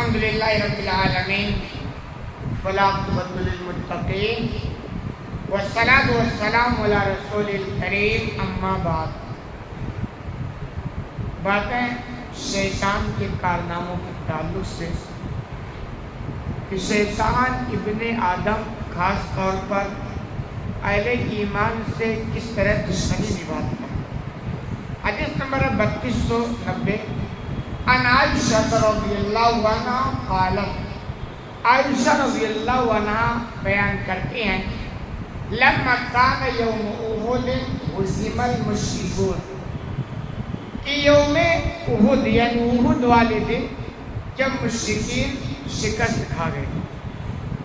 الحمدللہ رب العالمین والعاقبۃ للمتقین والصلاۃ والسلام علی رسول الکریم اما بعد۔ باتیں شیطان کے کارناموں کے تعلق سے کہ شیطان ابن آدم خاص طور پر اہل ایمان سے کس طرح دشمنی نبھاتا ہے۔ حدیث نمبر 3290 عن عائشہ رضی اللہ عنہ قالت، عائشہ رضی اللہ عنہ بیان کرتے ہیں، لما کان یوم احد ہزم المشرکون، کہ یوم احد یعنی احد والے دن جب مشرکین شکست کھا گئے۔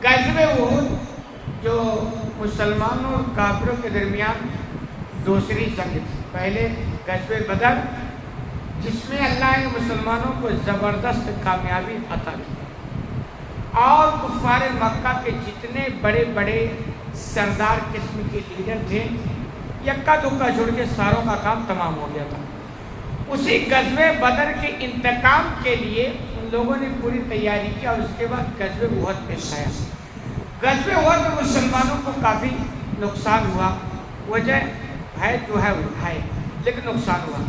غزوہ احد جو مسلمانوں اور کافروں کے درمیان دوسری جنگ تھی، پہلے غزوہ بدر جس میں اللہ نے مسلمانوں کو زبردست کامیابی عطا کی، اور کفار مکہ کے جتنے بڑے بڑے سردار قسم کے لیڈر تھے یکا دکا چھوڑ کے ساروں کا کام تمام ہو گیا تھا۔ اسی غزوہ بدر کے انتقام کے لیے ان لوگوں نے پوری تیاری کی، اور اس کے بعد غزوہ احد پیش آیا۔ غزوہ احد میں مسلمانوں کو کافی نقصان ہوا، وجہ ہے جو ہے وہ ہے، لیکن نقصان ہوا۔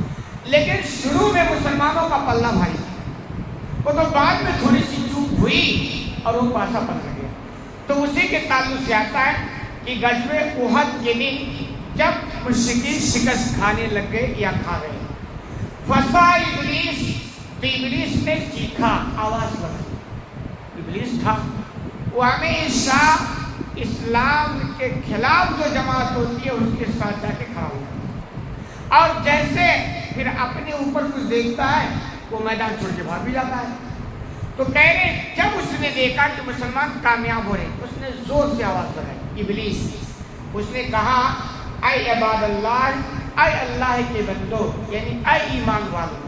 لیکن شروع میں مسلمانوں کا پلہ بھاری تھا، وہ تو بعد میں تھوڑی سی چوک ہوئی اور وہ پاسا پلٹ گیا۔ تو اسی کے تعلق سے آتا ہے کہ غزوہ احد کے دن جب مشرکین شکست کھانے لگ گئے یا کھا گئے، فصا ابلیس، تو ابلیس نے چیخا، آواز لگائی۔ ابلیس تھا وہ ہمیشہ اسلام کے خلاف جو جماعت ہوتی ہے اس کے ساتھ جا کے کھڑا ہوتا ہے، اور جیسے پھر اپنے اوپر کچھ دیکھتا ہے وہ میدان چھوڑ کے بھاگ بھی جاتا ہے۔ تو کہہ رہے جب اس نے دیکھا کہ مسلمان کامیاب ہو رہے، اس نے زور سے آواز لگائی، ابلیس، اس نے کہا، اے عباد اللہ، اے اللہ کے بندو، یعنی اے ایمان والوں،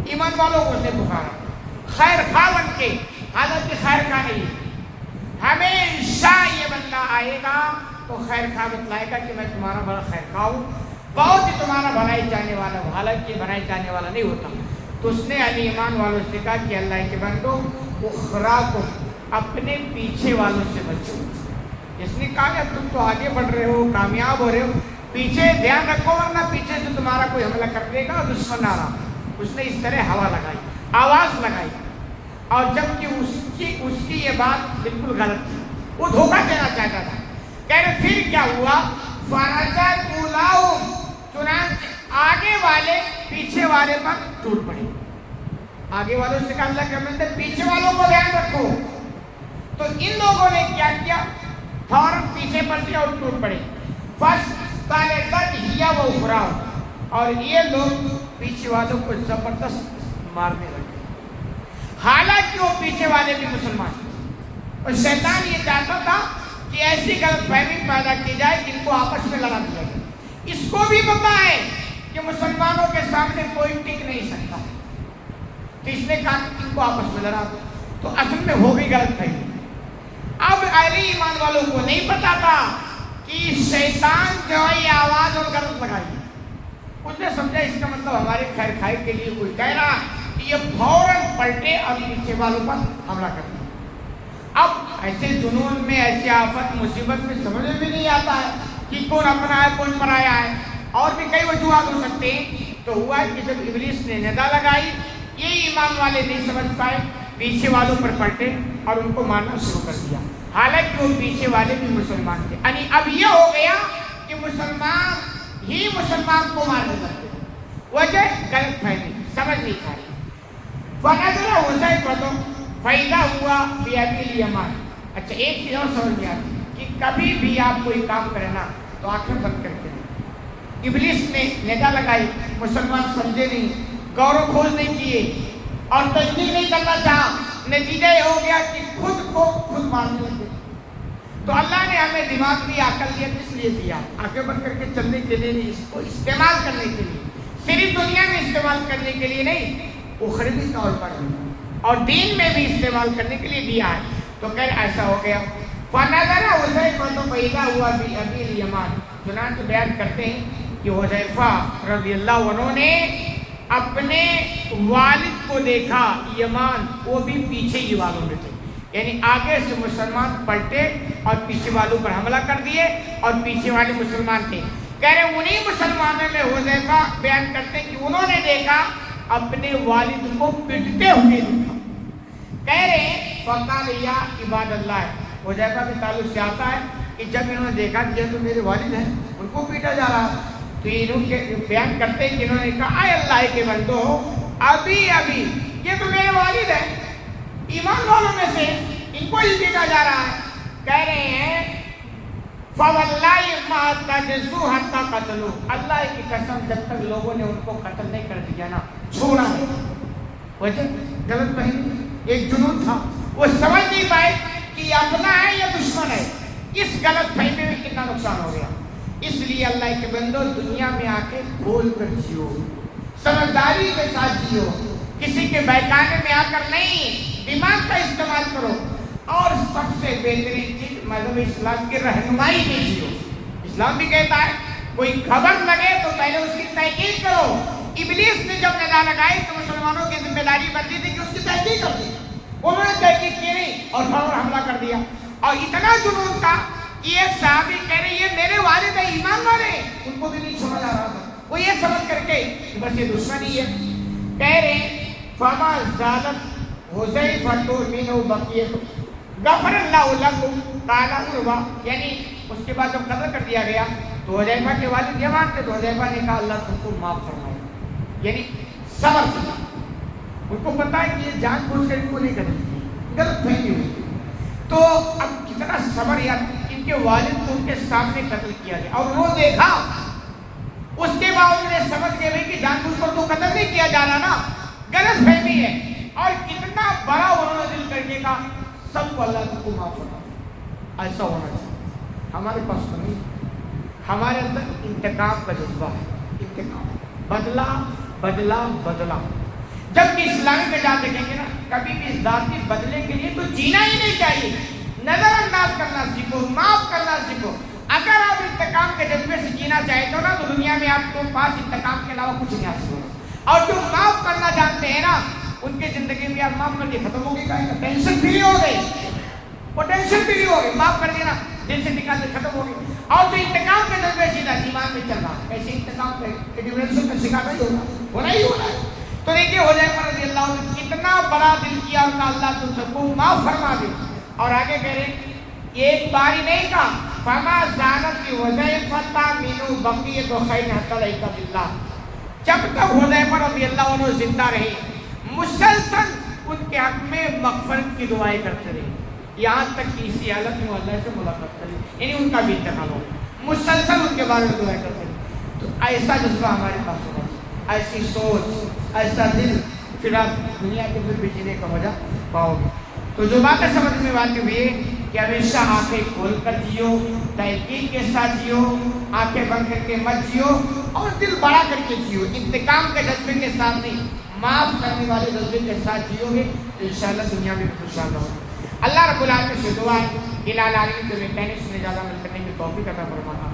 ایمان والوں کو اس نے پکارا خیر خواہ بن کے، حالانکہ خیر کا نہیں، ہمیشہ یہ بندہ آئے گا تو خیر خواہ بتلائے گا کہ میں تمہارا بڑا خیر خواہ ہوں، بہت ہی تمہارا بھلائی چاہنے والا ہوں، حالانکہ بھلائی چاہنے والا نہیں ہوتا۔ تو اس نے علی ایمان والوں سے کہا کہ اللہ کے بندو اخراکم، اپنے پیچھے والوں سے بچو۔ اس نے کہا کہ تم تو آگے بڑھ رہے ہو، کامیاب ہو رہے ہو، پیچھے دھیان رکھو ورنہ پیچھے سے تمہارا کوئی حملہ کر دے گا، دشمن آ رہا۔ اس نے اس طرح ہوا لگائی، آواز لگائی، اور جبکہ اس کی یہ بات بالکل غلط تھی، وہ دھوکہ دینا چاہتا تھا۔ کہہ رہے پھر کیا ہوا، فرجت اولاؤہم، چنانچہ آگے والے پیچھے والے پر ٹوٹ پڑے۔ آگے والوں سے کہا اللہ کے بندے پیچھے والوں کو دھیان رکھو۔ تو ان لوگوں نے کیا کیا، فوراً پیچھے پلٹے اور ٹوٹ پڑے۔ فاستلقت ہی واخراہم، اور یہ لوگ پیچھے والوں کو زبردست مارنے لگے، حالانکہ وہ پیچھے والے بھی مسلمان تھے۔ اور شیطان یہ چاہتا تھا کہ ایسی غلط فہمی پیدا کی جائے جن کو آپس میں لڑا دیا جائے۔ اس کو بھی پتا ہے کہ مسلمانوں کے سامنے کوئی ٹک نہیں سکتا، تو اس نے کہا کہ ان کو آپس میں لڑا دو۔ تو اصل میں ہو گئی غلط فہمی۔ اب اہل ایمان والوں کو نہیں پتا تھا کہ شیطان جو ہے یہ آواز اور غلط لگائی، اس نے سمجھا اس کا مطلب ہمارے خیر خائی کے لیے کوئی کہہ رہا کہ یہ فوراً پلٹے اور پیچھے والوں پر حملہ کر دیا۔ اب ایسے جنون میں، ایسی آفت مصیبت میں سمجھ میں بھی نہیں آتا ہے کہ کون اپنا ہے کون پرایا ہے، اور بھی کئی وجوہات ہو سکتے ہیں۔ تو ہوا کہ جب ابلیس نے ندا لگائی، یہ ایمان والے نہیں سمجھ پائے، پیچھے والوں پر پلٹے اور ان کو مارنا شروع کر دیا، حالانکہ وہ پیچھے والے بھی مسلمان تھے۔ یعنی اب یہ ہو گیا کہ مسلمان ہی مسلمان کو مارنے لگتے، وجہ غلط فہمی، سمجھ نہیں پائی۔ فنظر حذیفہ فائدہ ہوا بأبی الیمان۔ اچھا ایک چیز اور سمجھ میں آتی کہ کبھی بھی آپ کوئی کام کریں نا تو آنکھیں بند کر کے دیں۔ ابلیس نے ندا لگائی، مسلمان سمجھے نہیں، غور و خوض نہیں کیے اور تجدید نہیں کرنا چاہا، نتیجہ یہ ہو گیا کہ خود کو خود مارنے لگے۔ تو اللہ نے ہمیں دماغ دیا، عقل دیا، کس لیے دیا؟ آنکھیں بند کر کے چلنے کے لیے نہیں، اس کو استعمال کرنے کے لیے، صرف دنیا میں استعمال کرنے کے لیے نہیں، اخروی طور پر اور دین میں بھی استعمال کرنے کے لیے دیا ہے۔ تو خیر ایسا ہو گیا۔ فنظر حذیفہ فإذا ہوا بأبی الیمان، چنانچہ بیان کرتے ہیں کہ حذیفہ رضی اللہ عنہ نے اپنے والد کو دیکھا یمان، وہ بھی پیچھے ہی والوں میں تھے، یعنی آگے سے مسلمان پلٹے اور پیچھے والوں پر حملہ کر دیے، اور پیچھے والے مسلمان تھے۔ کہہ رہے انہی مسلمانوں میں حذیفہ بیان کرتے کہ انہوں نے دیکھا اپنے والد کو پٹتے ہوئے دیکھا۔ کہہ رہے فقال یا عباد اللہ، حذیفہ کے تعلق سے آتا ہے کہ جب انہوں نے دیکھا کہ یہ تو میرے والد ہیں، ان کو پیٹا جا رہا، تو انہوں کے بیان کرتے ہیں کہ انہوں نے کہا اے اللہ کے بندو، ابھی یہ تو میرے والد ہیں، ایمان والوں میں سے، ان کو ہی پیٹا جا رہا ہے۔ کہہ رہے ہیں فواللہ ما تجزو حتی قتلو، اللہ کی قسم جب تک لوگوں نے ان کو قتل نہیں کر دیا نا، چھوڑا نہیں۔ وجہ غلط فہمی، ایک جنون تھا، وہ سمجھ نہیں پائے کہ یہ اپنا ہے یا دشمن ہے، اس غلط فہمی میں کتنا نقصان ہو گیا۔ اس لیے اللہ کے بندو دنیا میں آ کے کھول کر جیو، سمجھداری کے ساتھ جیو، کسی کے بہکانے میں آ کر نہیں، دماغ کا استعمال کرو، اور سب سے بہترین چیز مذہب اسلام کی رہنمائی میں جیو۔ اسلام بھی کہتا ہے کوئی خبر لگے تو پہلے اس کی تحقیق کرو۔ ابلیس نے جب ندا لگائی تو مسلمانوں کی ذمہ داری بنتی تھی کہ اس کی تحقیق کر دی، انہوں نے تحقیق کی نہیں اور فوراً حملہ کر دیا، اور اتنا جنون تھا کہ ایک صحابی کہہ رہے یہ میرے والد ہیں، ایمان والے ہیں، ان کو بھی نہیں چھوڑا جا رہا تھا، وہ یہ سمجھ کر کے بس یہ دشمنی ہے۔ کہہ رہے فما زالت حذیفہ منہ بقیۃ غفر اللہ لکم قال عروہ، یعنی اس کے بعد جب قتل کر دیا گیا تو حذیفہ کے والد یہ مانتے، تو حذیفہ نے کہا اللہ تم کو معاف فرمائے، یعنی صبر کیا، ان کو پتا ہے کہ یہ جان بوجھ کر ان کو نہیں کرنی، غلط فہمی ہوئی، تو اب کتنا صبر، یا ان کے والد کو ان کے سامنے قتل کیا گیا اور انہوں نے دیکھا، اس کے بعد انہوں نے سمجھ گئے کہ جان بوجھ کر تو قتل نہیں کیا جا رہا نا، غلط فہمی ہے، اور کتنا بڑا انہوں نے دل کر کے کہا سب کو اللہ کو معاف فرما۔ ایسا ہونا چاہیے، ہمارے پاس تو نہیں، ہمارے اندر انتقام کا جذبہ ہے، انتقام، بدلہ بدلہ بدلہ۔ جب کہ اسلامی میں جا دیکھیں گے نا، کبھی بھی ذاتی بدلے کے لیے تو جینا ہی نہیں چاہیے، نظر انداز کرنا سیکھو، معاف کرنا سیکھو۔ اگر آپ انتقام کے جذبے سے جینا چاہتے ہو نا تو دنیا میں آپ کے پاس انتقام کے علاوہ کچھ نہیں حاصل ہوگا، اور جو معاف کرنا جانتے ہیں نا ان کی زندگی میں آپ معاف کر کے ختم ہو گئی، ٹینشن فری ہو گئی، وہ ٹینشن فری ہو گئی، معاف کر دینا دل سے نکال کے ختم ہو گئی۔ اور جو انتقام کے جذبے سیدھا دماغ میں چل رہا ہے، ایسے انتقام پہ ڈیپریشن کا شکار نہیں ہونا ہی ہونا ہے۔ تو دیکھیے حذیفہ رضی اللہ عنہ کتنا بڑا دل کیا ان کا، اللہ تم سب کو معاف فرما دے، اور آگے کہہ رہے ایک باری نہیں کہا فما زالت حذیفہ منہ بقیۃ خیر حتی لقی باللہ، جب تک حذیفہ رضی اللہ عنہ زندہ رہے مسلسل ان کے حق میں مغفرت کی دعائیں کرتے رہے، یہاں تک کہ اسی حالت میں اللہ سے ملاقات کرے، یعنی ان کا بھی انتقال ہو، مسلسل ان کے بارے میں دعائیں کرتے رہے۔ تو ایسا جذبہ ہمارے پاس ہوگا، ایسی سوچ، ایسا دل، پھر آپ دنیا کے اندر بھی جینے کا مزہ پاؤ گے۔ تو جو باتیں سمجھ میں آتی ہوئی ہے کہ ہمیشہ آنکھیں کھول کر جیو، تحقیق کے ساتھ جیو، آنکھیں بند کر کے مت جیو، اور دل بڑا کر کے جیو، انتقام کے جذبے کے ساتھ نہیں، معاف کرنے والے جذبے کے ساتھ جیو گے تو انشاءاللہ دنیا میں خوشحال رہو۔ اللہ رب العالمین سے دعا ہے الہی العالمین تمہیں کہنے سے زیادہ عمل کرنے کی توفیق عطا فرمانا۔